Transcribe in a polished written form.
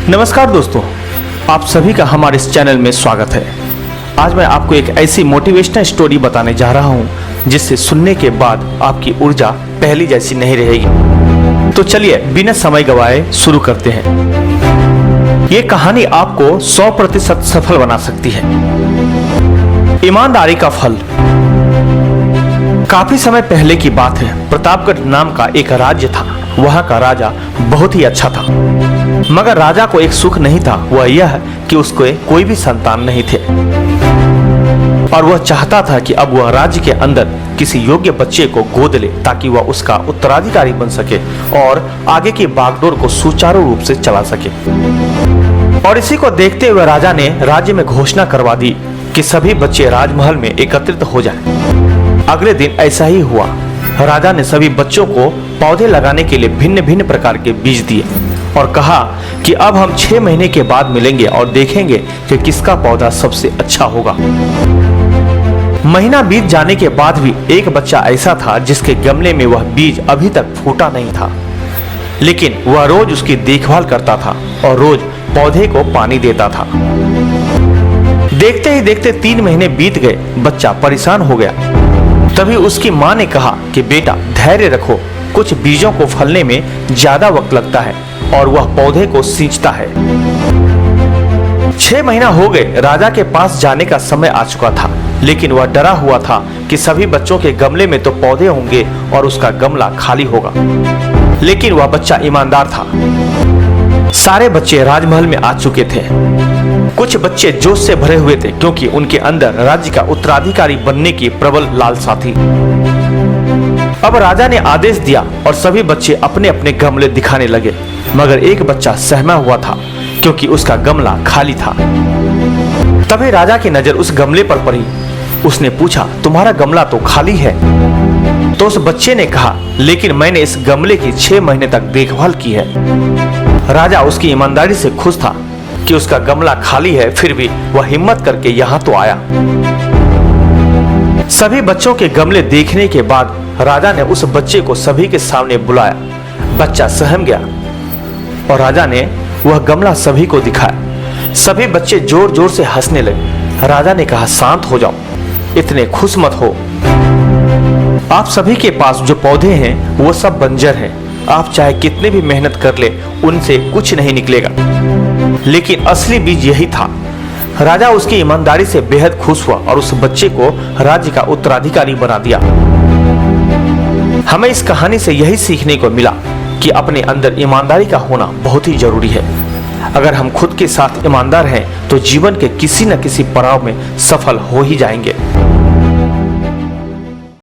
नमस्कार दोस्तों, आप सभी का हमारे इस चैनल में स्वागत है। आज मैं आपको एक ऐसी मोटिवेशनल स्टोरी बताने जा रहा हूं जिससे सुनने के बाद आपकी ऊर्जा पहली जैसी नहीं रहेगी। तो चलिए बिना समय गवाए शुरू करते हैं। ये कहानी आपको 100% सफल बना सकती है। ईमानदारी का फल। काफी समय पहले की बात है। प्रतापगढ़ नाम का एक राज्य था। वहां का राजा बहुत ही अच्छा था, मगर राजा को एक सुख नहीं था। वह यह कि उसको कोई भी संतान नहीं थे और वह चाहता था कि अब वह राज्य के अंदर किसी योग्य बच्चे को गोद ले ताकि वह उसका उत्तराधिकारी बन सके और आगे की बागडोर को सुचारू रूप से चला सके। और इसी को देखते हुए राजा ने राज्य में घोषणा करवा दी कि सभी बच्चे राजमहल में एकत्रित हो जाएं। अगले दिन ऐसा ही हुआ। राजा ने सभी बच्चों को पौधे लगाने के लिए भिन्न भिन्न प्रकार के बीज दिए और कहा कि अब हम 6 महीने के बाद मिलेंगे और देखेंगे कि किसका पौधा सबसे अच्छा होगा। महीना बीत जाने के बाद भी एक बच्चा ऐसा था जिसके गमले में वह बीज अभी तक फूटा नहीं था, लेकिन वह रोज उसकी देखभाल करता था और रोज पौधे को पानी देता था। देखते ही देखते 3 महीने बीत गए। बच्चा परेशान हो गया। तभी उसकी माँ ने कहा कि बेटा धैर्य रखो, कुछ बीजों को फलने में ज्यादा वक्त लगता है और वह पौधे को सींचता है। 6 महीना हो गए। राजा के पास जाने का समय आ चुका था, लेकिन वह डरा हुआ था कि सभी बच्चों के गमले में तो पौधे होंगे और उसका गमला खाली होगा। लेकिन वह बच्चा ईमानदार था। सारे बच्चे राजमहल में आ चुके थे। कुछ बच्चे जोश से भरे हुए थे क्योंकि उनके अंदर राज्य का उत्तराधिकारी बनने की प्रबल लालसा थी। अब राजा ने आदेश दिया और सभी बच्चे अपने अपने गमले दिखाने लगे, मगर एक बच्चा सहमा हुआ था क्योंकि उसका गमला खाली था। तभी राजा की नजर उस गमले पर पड़ी। उसने पूछा, तुम्हारा गमला तो खाली है। तो उस बच्चे ने कहा, लेकिन मैंने इस गमले की 6 महीने तक देखभाल की है। राजा उसकी ईमानदारी से खुश था कि उसका गमला खाली है, फिर भी वह हिम्मत करके यहाँ तो आया। सभी बच्चों के गमले देखने के बाद राजा ने उस बच्चे को सभी के सामने बुलाया। बच्चा सहम गया और राजा ने वह गमला सभी को दिखाया। सभी बच्चे जोर जोर से हंसने लगे। राजा ने कहा, शांत हो जाओ, इतने खुश मत हो। आप सभी के पास जो पौधे हैं वो सब बंजर हैं। आप चाहे कितने भी मेहनत कर ले, उनसे कुछ नहीं निकलेगा। लेकिन असली बीज यही था। राजा उसकी ईमानदारी से बेहद खुश हुआ और उस बच्चे को राज्य का उत्तराधिकारी बना दिया। हमें इस कहानी से यही सीखने को मिला कि अपने अंदर ईमानदारी का होना बहुत ही जरूरी है। अगर हम खुद के साथ ईमानदार हैं तो जीवन के किसी न किसी पड़ाव में सफल हो ही जाएंगे।